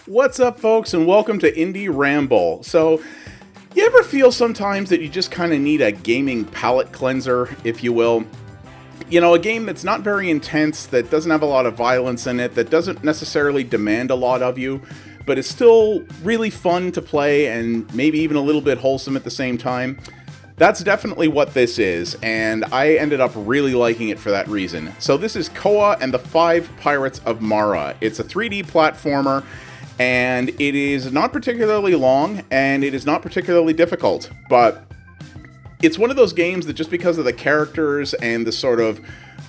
What's up, folks, and welcome to Indie Ramble. So, you ever feel sometimes that you just kind of need a gaming palate cleanser, if you will? You know, a game that's not very intense, that doesn't have a lot of violence in it, that doesn't necessarily demand a lot of you, but is still really fun to play and maybe even a little bit wholesome at the same time. That's definitely what this is, and I ended up really liking it for that reason. So this is Koa and the Five Pirates of Mara. It's a 3D platformer, and it is not particularly long, and it is not particularly difficult, but it's one of those games that just because of the characters and the sort of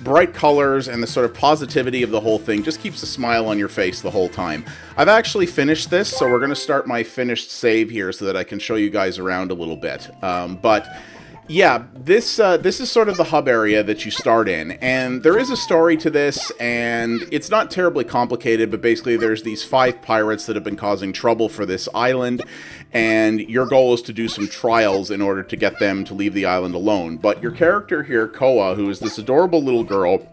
bright colors and the sort of positivity of the whole thing just keeps a smile on your face the whole time. I've actually finished this, so we're going to start my finished save here so that I can show you guys around a little bit. But yeah, this is sort of the hub area that you start in, and there is a story to this, and it's not terribly complicated, but basically there's these 5 pirates that have been causing trouble for this island, and your goal is to do some trials in order to get them to leave the island alone. But your character here, Koa, who is this adorable little girl,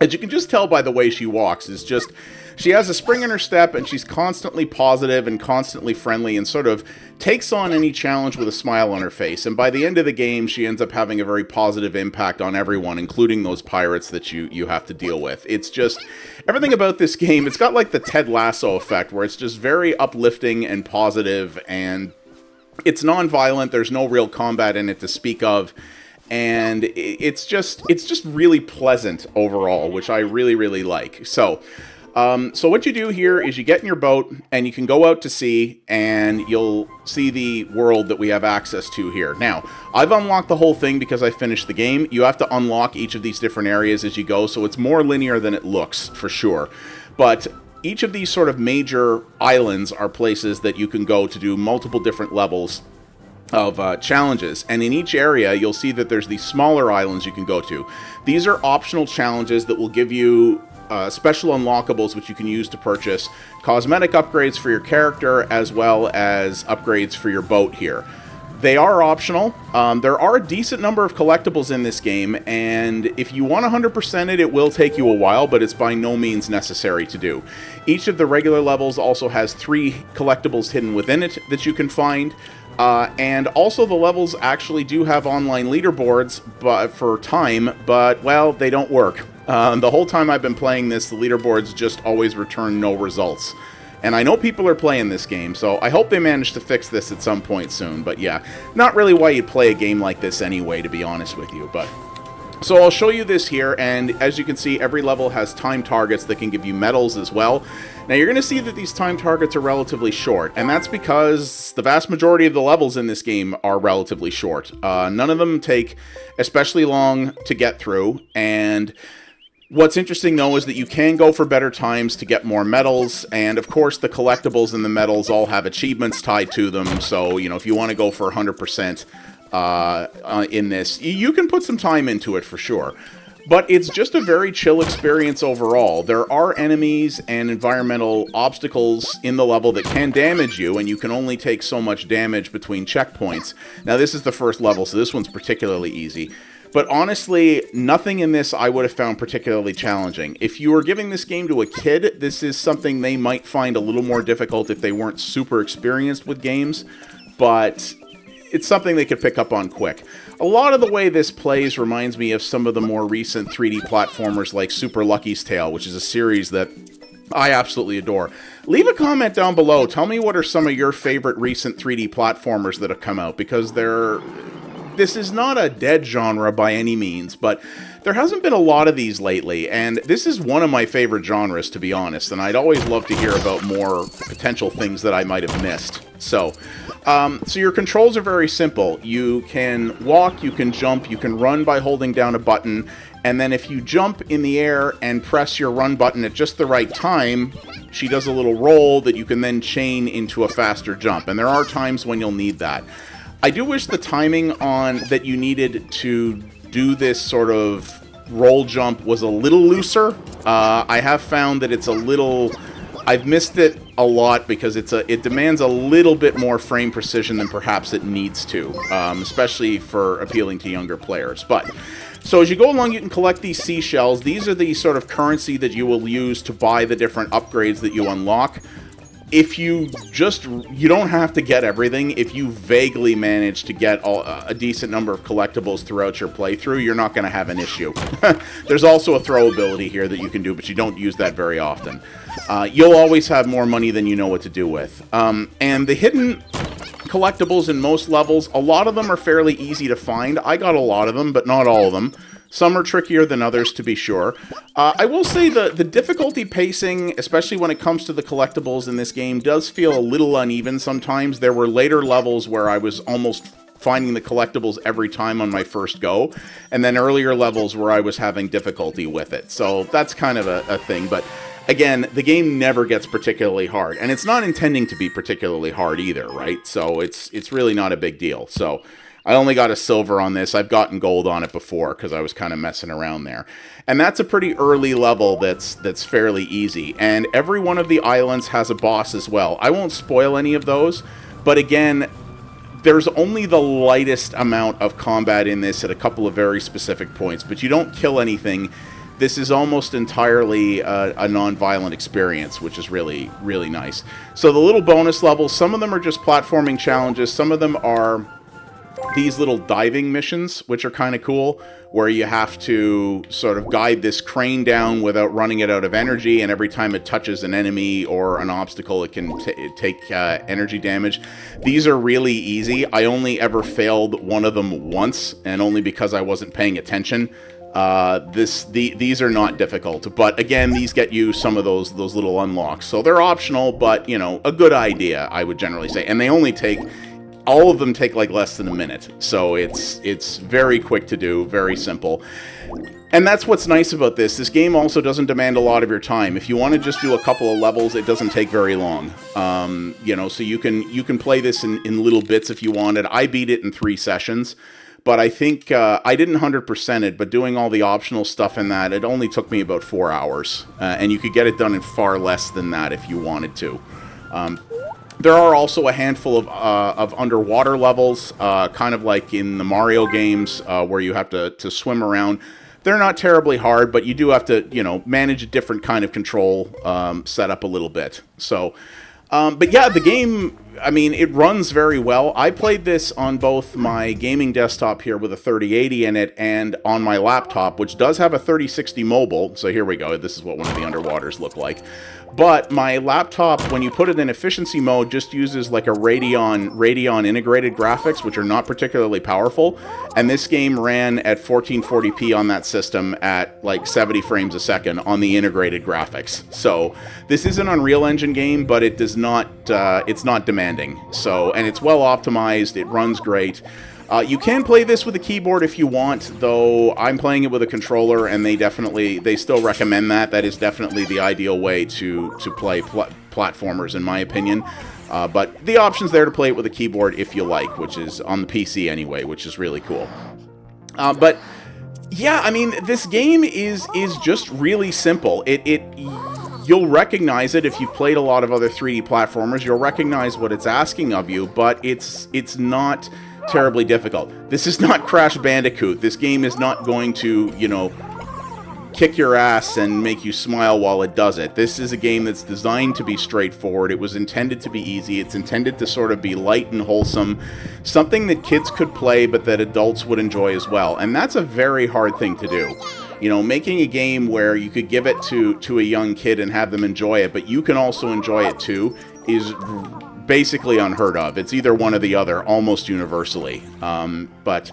as you can just tell by the way she walks, is just... she has a spring in her step, and she's constantly positive and constantly friendly and sort of takes on any challenge with a smile on her face. And by the end of the game, she ends up having a very positive impact on everyone, including those pirates that you have to deal with. It's just... everything about this game, it's got like the Ted Lasso effect, where it's just very uplifting and positive, and it's non-violent. There's no real combat in it to speak of. And it's just really pleasant overall, which I really, really like. So what you do here is you get in your boat and you can go out to sea and you'll see the world that we have access to here. Now, I've unlocked the whole thing because I finished the game. You have to unlock each of these different areas as you go, so it's more linear than it looks, for sure. But each of these sort of major islands are places that you can go to do multiple different levels of challenges, and in each area you'll see that there's these smaller islands you can go to. These are optional challenges that will give you special unlockables which you can use to purchase cosmetic upgrades for your character as well as upgrades for your boat here. They are optional. There are a decent number of collectibles in this game, and if you want 100% it will take you a while, but it's by no means necessary to do. Each of the regular levels also has 3 collectibles hidden within it that you can find. And also the levels actually do have online leaderboards for time, but, well, they don't work. The whole time I've been playing this, the leaderboards just always return no results. And I know people are playing this game, so I hope they manage to fix this at some point soon. But yeah, not really why you'd play a game like this anyway, to be honest with you. But so I'll show you this here, and as you can see, every level has time targets that can give you medals as well. Now, you're going to see that these time targets are relatively short, and that's because the vast majority of the levels in this game are relatively short. None of them take especially long to get through, and what's interesting, though, is that you can go for better times to get more medals, and of course the collectibles and the medals all have achievements tied to them, so, you know, if you want to go for 100%, in this, you can put some time into it for sure. But it's just a very chill experience overall. There are enemies and environmental obstacles in the level that can damage you, and you can only take so much damage between checkpoints. Now, this is the first level, so this one's particularly easy. But honestly, nothing in this I would have found particularly challenging. If you were giving this game to a kid, this is something they might find a little more difficult if they weren't super experienced with games, but it's something they could pick up on quick. A lot of the way this plays reminds me of some of the more recent 3D platformers like Super Lucky's Tale, which is a series that I absolutely adore. Leave a comment down below. Tell me what are some of your favorite recent 3D platformers that have come out, because this is not a dead genre by any means, but there hasn't been a lot of these lately, and this is one of my favorite genres, to be honest, and I'd always love to hear about more potential things that I might have missed. So your controls are very simple. You can walk, you can jump, you can run by holding down a button, and then if you jump in the air and press your run button at just the right time, she does a little roll that you can then chain into a faster jump, and there are times when you'll need that. I do wish the timing on that you needed to do this sort of roll jump was a little looser. I have found that it's a little... I've missed it a lot because it demands a little bit more frame precision than perhaps it needs to, especially for appealing to younger players. But so as you go along, you can collect these seashells. These are the sort of currency that you will use to buy the different upgrades that you unlock. if you don't have to get everything. If you vaguely manage to get a decent number of collectibles throughout your playthrough, you're not going to have an issue. There's also a throw ability here that you can do, but you don't use that very often. You'll always have more money than you know what to do with. And the hidden collectibles in most levels, a lot of them are fairly easy to find. I got a lot of them, but not all of them. Some are trickier than others, to be sure. I will say the difficulty pacing, especially when it comes to the collectibles in this game, does feel a little uneven sometimes. There were later levels where I was almost finding the collectibles every time on my first go, and then earlier levels where I was having difficulty with it. So that's kind of a thing, but again, the game never gets particularly hard, and it's not intending to be particularly hard either, right? So it's really not a big deal. So I only got a silver on this. I've gotten gold on it before because I was kind of messing around there. And that's a pretty early level that's fairly easy. And every one of the islands has a boss as well. I won't spoil any of those, but again, there's only the lightest amount of combat in this at a couple of very specific points, but you don't kill anything. This is almost entirely a non-violent experience, which is really, really nice. So the little bonus levels, some of them are just platforming challenges. Some of them are these little diving missions, which are kind of cool, where you have to sort of guide this crane down without running it out of energy, and every time it touches an enemy or an obstacle, it can take energy damage. These are really easy. I only ever failed one of them once, and only because I wasn't paying attention. These are not difficult, but again, these get you some of those little unlocks. So they're optional, but, you know, a good idea, I would generally say. And they only take... all of them take like less than a minute, so it's very quick to do, very simple. And that's what's nice about this. This game also doesn't demand a lot of your time. If you want to just do a couple of levels, it doesn't take very long. You know, so you can play this in little bits if you wanted. I beat it in 3 sessions, but I think I didn't 100% it, but doing all the optional stuff in that, it only took me about 4 hours. And you could get it done in far less than that if you wanted to. There are also a handful of underwater levels, kind of like in the Mario games, where you have to swim around. They're not terribly hard, but you do have to, you know, manage a different kind of control setup a little bit. So, but yeah, the game, I mean, it runs very well. I played this on both my gaming desktop here with a 3080 in it and on my laptop, which does have a 3060 mobile. So here we go. This is what one of the underwaters look like. But my laptop, when you put it in efficiency mode, just uses like a Radeon integrated graphics, which are not particularly powerful. And this game ran at 1440p on that system at like 70 frames a second on the integrated graphics. So this is an Unreal Engine game, but it does not, it's not demanding. So, and it's well optimized. It runs great. You can play this with a keyboard if you want, though I'm playing it with a controller, and they still recommend that. That is definitely the ideal way to play platformers, in my opinion. But the option's there to play it with a keyboard if you like, which is on the PC anyway, which is really cool. But yeah, I mean, this game is just really simple. You'll recognize it if you've played a lot of other 3D platformers. You'll recognize what it's asking of you, but it's not terribly difficult. This is not Crash Bandicoot. This game is not going to, you know, kick your ass and make you smile while it does it. This is a game that's designed to be straightforward. It was intended to be easy. It's intended to sort of be light and wholesome. Something that kids could play, but that adults would enjoy as well. And that's a very hard thing to do. You know, making a game where you could give it to a young kid and have them enjoy it, but you can also enjoy it too, is basically unheard of. It's either one or the other, almost universally. But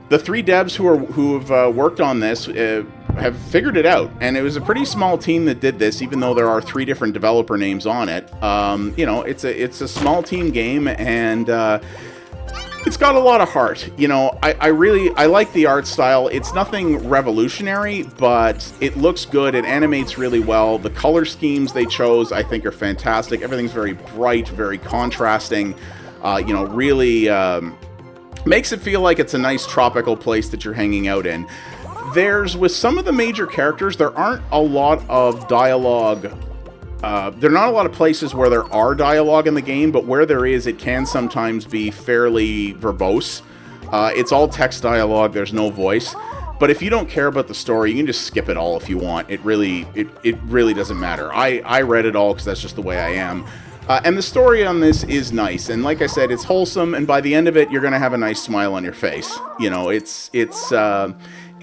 the 3 devs who have worked on this have figured it out, and it was a pretty small team that did this, even though there are 3 different developer names on it. You know, it's a small team game, and it's got a lot of heart. You know, I like the art style. It's nothing revolutionary, but it looks good. It animates really well. The color schemes they chose, I think, are fantastic. Everything's very bright, very contrasting. You know, really makes it feel like it's a nice tropical place that you're hanging out in. With some of the major characters, there aren't a lot of dialogue. There are not a lot of places where there are dialogue in the game, but where there is, it can sometimes be fairly verbose. It's all text dialogue, there's no voice. But if you don't care about the story, you can just skip it all if you want. It really doesn't matter. I read it all because that's just the way I am. And the story on this is nice, and like I said, it's wholesome, and by the end of it, you're gonna have a nice smile on your face. You know, it's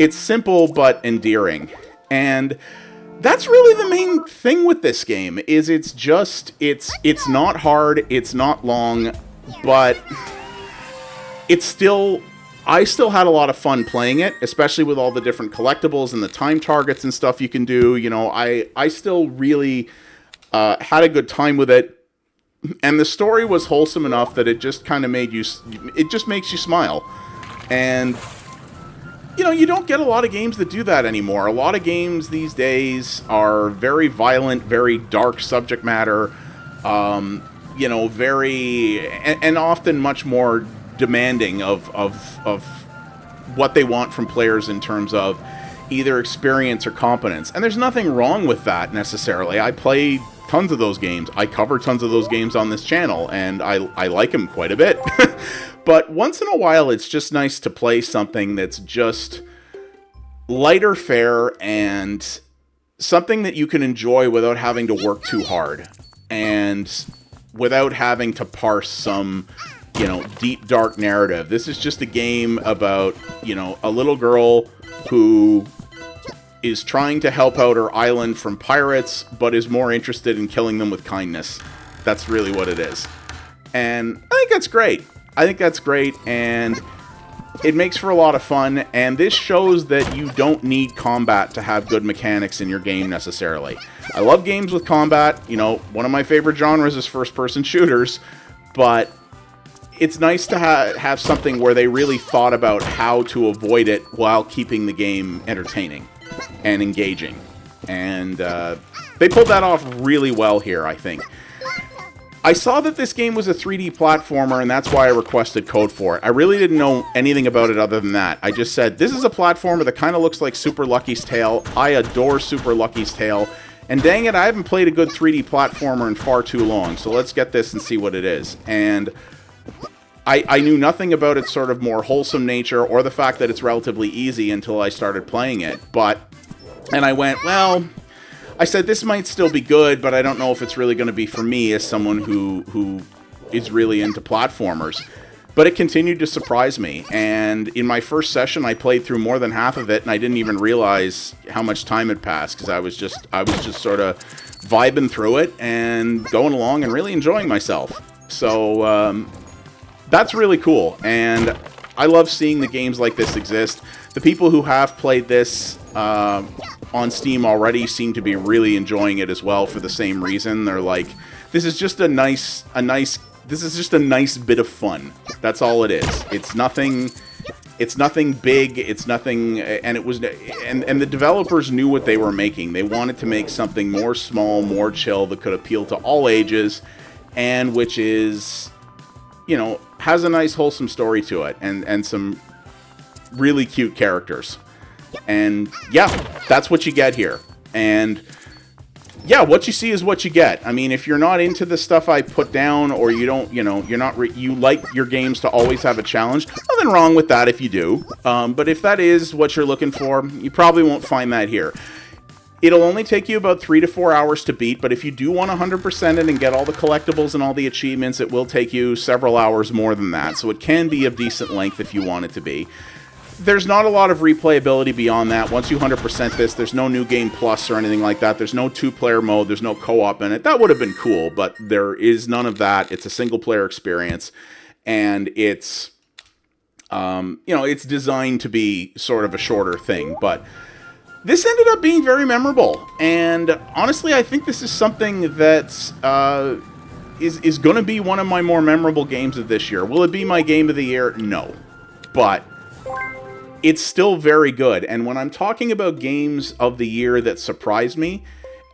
simple but endearing, and that's really the main thing with this game. Is it's not hard, it's not long, but I still had a lot of fun playing it, especially with all the different collectibles and the time targets and stuff you can do. You know, I still really had a good time with it. And the story was wholesome enough that it just kind of it just makes you smile. And, you know, you don't get a lot of games that do that anymore. A lot of games these days are very violent, very dark subject matter, you know, and often much more demanding of what they want from players in terms of either experience or competence. And there's nothing wrong with that necessarily. I play tons of those games. I cover tons of those games on this channel, and I like them quite a bit. But once in a while, it's just nice to play something that's just lighter fare and something that you can enjoy without having to work too hard and without having to parse some, you know, deep, dark narrative. This is just a game about, you know, a little girl who is trying to help out her island from pirates, but is more interested in killing them with kindness. That's really what it is. And I think that's great. I think that's great, and it makes for a lot of fun, and this shows that you don't need combat to have good mechanics in your game necessarily. I love games with combat. You know, one of my favorite genres is first-person shooters, but it's nice to have something where they really thought about how to avoid it while keeping the game entertaining and engaging. And they pulled that off really well here, I think. I saw that this game was a 3D platformer, and that's why I requested code for it. I really didn't know anything about it other than that. I just said, this is a platformer that kind of looks like Super Lucky's Tale. I adore Super Lucky's Tale. And dang it, I haven't played a good 3D platformer in far too long, so let's get this and see what it is. And I knew nothing about its sort of more wholesome nature or the fact that it's relatively easy until I started playing it. And I went, well, I said this might still be good, but I don't know if it's really going to be for me as someone who is really into platformers. But it continued to surprise me, and in my first session I played through more than half of it, and I didn't even realize how much time had passed, because I was just sort of vibing through it and going along and really enjoying myself. So that's really cool, and I love seeing the games like this exist. The people who have played this on Steam already seem to be really enjoying it as well for the same reason. They're like, this is just a nice bit of fun. That's all it is. It's nothing big, it's nothing, and the developers knew what they were making. They wanted to make something more small, more chill, that could appeal to all ages, and which is, you know, has a nice wholesome story to it, and some really cute characters. And yeah, that's what you get here. And yeah, what you see is what you get. I mean, if you're not into the stuff I put down, or you don't, you know, you like your games to always have a challenge, nothing wrong with that if you do. But if that is what you're looking for, you probably won't find that here. It'll only take you about 3 to 4 hours to beat, but if you do want 100% it and get all the collectibles and all the achievements, it will take you several hours more than that. So it can be of decent length if you want it to be. There's not a lot of replayability beyond that. Once you 100% this, there's no New Game Plus or anything like that. There's no two-player mode. There's no co-op in it. That would have been cool, but there is none of that. It's a single-player experience, and it's, you know, it's designed to be sort of a shorter thing, but this ended up being very memorable. And honestly, I think this is something that is going to be one of my more memorable games of this year. Will it be my game of the year? No, but it's still very good. And when I'm talking about games of the year that surprised me,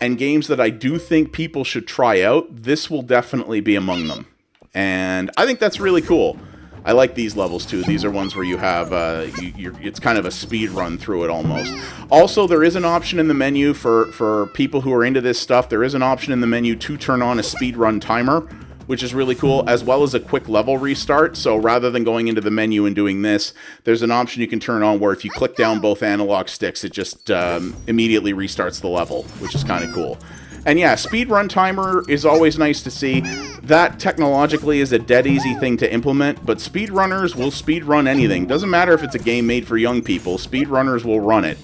and games that I do think people should try out, this will definitely be among them. And I think that's really cool. I like these levels too. These are ones where you have, it's kind of a speed run through it almost. Also, there is an option in the menu for people who are into this stuff. There is an option in the menu to turn on a speed run timer, which is really cool, as well as a quick level restart. So rather than going into the menu and doing this, there's an option you can turn on where if you click down both analog sticks, it just immediately restarts the level, which is kind of cool. And yeah, speed run timer is always nice to see. That technologically is a dead easy thing to implement, but speedrunners will speed run anything. Doesn't matter if it's a game made for young people, speedrunners will run it.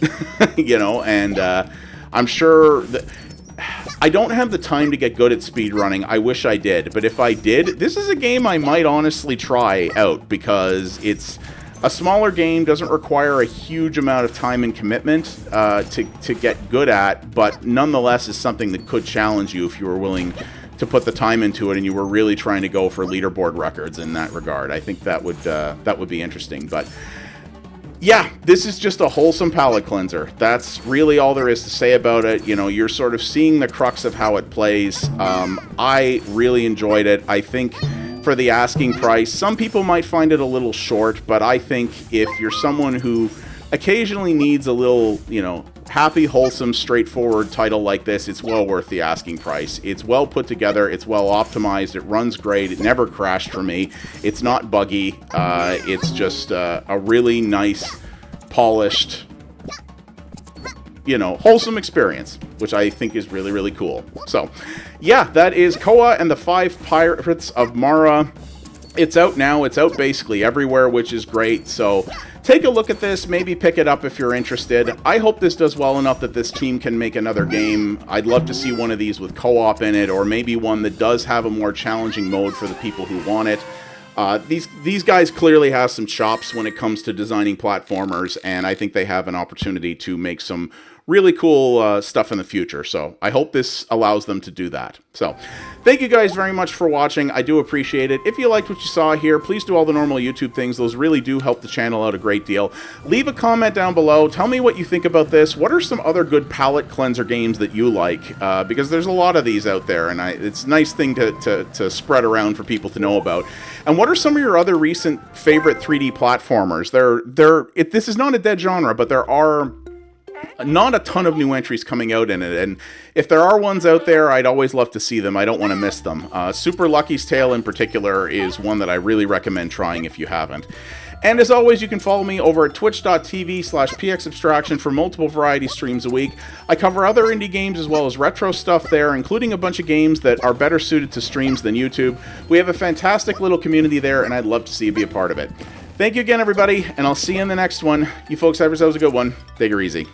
You know, and I'm sure that I don't have the time to get good at speedrunning. I wish I did, but if I did, this is a game I might honestly try out, because it's a smaller game, doesn't require a huge amount of time and commitment to get good at, but nonetheless is something that could challenge you if you were willing to put the time into it and you were really trying to go for leaderboard records in that regard. I think that would be interesting. But yeah, this is just a wholesome palate cleanser. That's really all there is to say about it. You know, you're sort of seeing the crux of how it plays. I really enjoyed it. I think for the asking price, some people might find it a little short, but I think if you're someone who occasionally needs a little, you know, happy, wholesome, straightforward title like this, it's well worth the asking price. It's well put together, it's well optimized, it runs great, it never crashed for me, it's not buggy, it's just a really nice, polished, you know, wholesome experience, which I think is really, really cool. So, yeah, that is Koa and the Five Pirates of Mara. It's out now. It's out basically everywhere, which is great. So, take a look at this. Maybe pick it up if you're interested. I hope this does well enough that this team can make another game. I'd love to see one of these with co-op in it, or maybe one that does have a more challenging mode for the people who want it. These guys clearly have some chops when it comes to designing platformers, and I think they have an opportunity to make some really cool stuff in the future. So I hope this allows them to do that. So thank you guys very much for watching. I do appreciate it. If you liked what you saw here, please do all the normal YouTube things. Those really do help the channel out a great deal. Leave a comment down below. Tell me what you think about this. What are some other good palate cleanser games that you like? Because there's a lot of these out there, and it's a nice thing to spread around for people to know about. And what are some of your other recent favorite 3D platformers? This is not a dead genre, but there are not a ton of new entries coming out in it, and if there are ones out there, I'd always love to see them. I don't want to miss them. Super Lucky's Tale in particular is one that I really recommend trying if you haven't. And as always, you can follow me over at twitch.tv/pxabstraction for multiple variety streams a week. I cover other indie games as well as retro stuff there, including a bunch of games that are better suited to streams than YouTube. We have a fantastic little community there, and I'd love to see you be a part of it. Thank you again, everybody, and I'll see you in the next one. You folks have yourselves a good one. Take her easy.